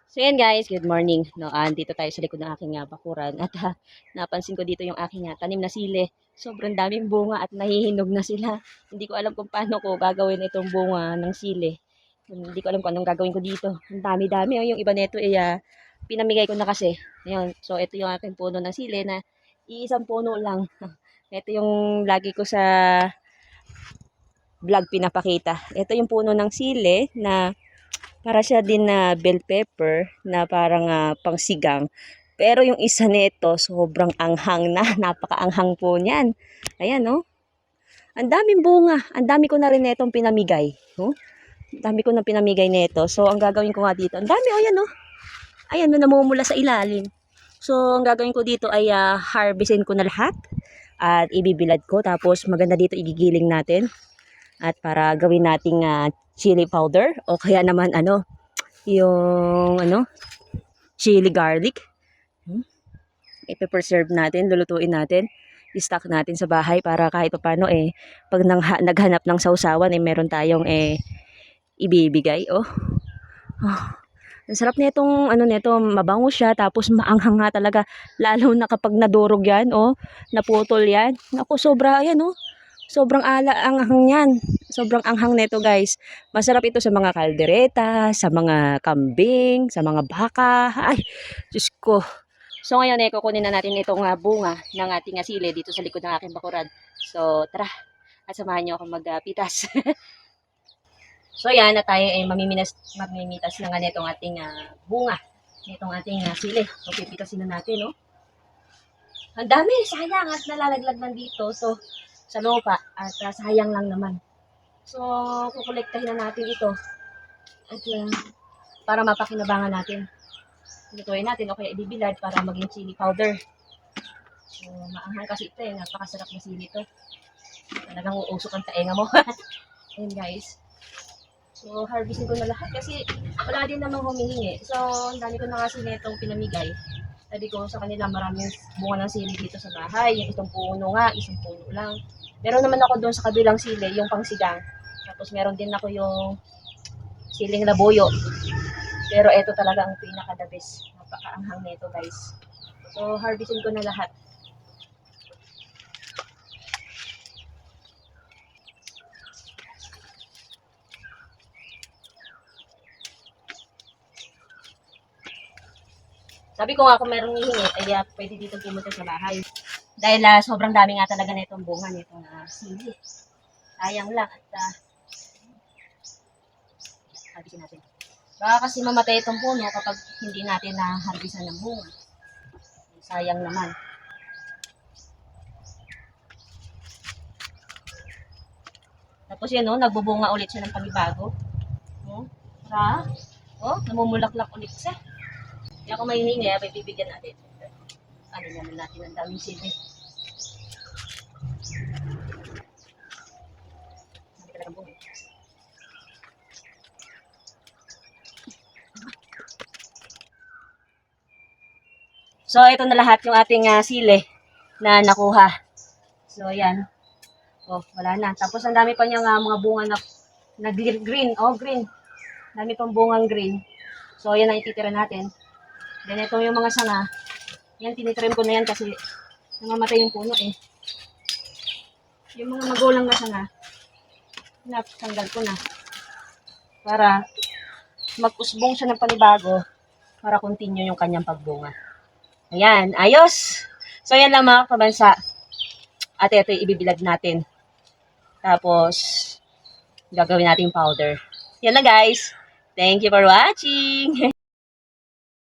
So yan guys, good morning. No, dito tayo sa likod ng aking bakuran at napansin ko dito yung aking tanim na sili. Sobrang daming bunga at nahihinog na sila. Hindi ko alam kung paano ko gagawin itong bunga ng sili. Hindi ko alam kung anong gagawin ko dito. Ang dami-dami. Oh, yung iba nito ay pinamigay ko na kasi. Ayun. So ito yung aking puno ng sili na iisang puno lang. Ito yung lagi ko sa vlog pinapakita. Ito yung puno ng sili na para siya din na bell pepper na parang pangsigang. Pero yung isa nito, sobrang anghang na. Napakaanghang po niyan. Ayan, no? Ang daming bunga. Ang dami ko na rin netong pinamigay. No? Ang dami ko na pinamigay nito. So, ang gagawin ko nga dito, ang dami, ayan, no? Ayan, no, namumula sa ilalim. So, ang gagawin ko dito ay harvestin ko na lahat. At ibibilad ko. Tapos, maganda dito igigiling natin. At para gawin nating chili powder. O kaya naman, yung chili garlic. Ipe-preserve natin, lulutuin natin, i-stock natin sa bahay para kahit paano pag naghanap ng sausawan meron tayong ibibigay. Oh, ang sarap nitong nito, mabango siya tapos maanghang nga talaga lalo na kapag nadurog yan, naputol yan. Naku, sobra yan, sobrang anghang yan. Sobrang anghang nito, guys. Masarap ito sa mga kaldereta, sa mga kambing, sa mga baka. Ay, Diyos ko. So ngayon kukunin na natin itong bunga ng ating sili dito sa likod ng aking bakuran. So tara, at samahan niyo ako magpitas. So yan, na tayo mamimitas na nga nitong ating bunga, nitong ating sili. So pipitasin na natin, no? Ang dami, sayang at nalalaglag lang dito. So sa lupa at sayang lang naman. So kukolektahin na natin ito at para mapakinabangan natin. Lutuin natin o kaya ibibilad para maging chili powder. So, maanghang kasi ito napakasarap na sili ito. Talagang uusok ang taenga mo. Ayan guys. So, harvestin ko na lahat kasi wala din namang humihingi. So, ang dami ko na kasi netong pinamigay. Sabi ko sa kanila maraming bunga ng sili dito sa bahay. Yung isang puno nga, isang puno lang. Meron naman ako doon sa kabilang sili, yung pangsigang. Tapos meron din ako yung siling labuyo. Pero ito talaga ang pinaka-the best. Napakaanghang nito, guys. So, harvestin ko na lahat. Sabi ko nga kung merong hihingi, ay pwede dito pumunta sa bahay. Dahil sobrang dami nga talaga nitong bunga nitong sili. Sayang lang at harvestin natin. Baka kasi mamatay itong puno kapag hindi natin na-harvestan ng bunga. Sayang naman. Tapos yan, nagbubunga ulit siya ng panibago. Namumulaklak ulit siya. Kaya kung may hiningi, may bibigyan natin. Ano naman natin ang daming sili. Sabi talagang bunga. So, ito na lahat yung ating sili na nakuha. So, ayan. Wala na. Tapos, ang dami pa niyang mga bunga na green. Green. Dami pang bungang green. So, yan ang ititira natin. Then, ito yung mga sanga. Yan, tinitrim ko na yan kasi namamatay yung puno Yung mga magulang na sanga, natanggal ko na. Para mag-usbong siya ng panibago para continue yung kanyang pagbunga. Ayan, ayos. So, yan lang mga kabansa. At ito ibibilad natin. Tapos, gagawin natin yung powder. Yan lang guys. Thank you for watching.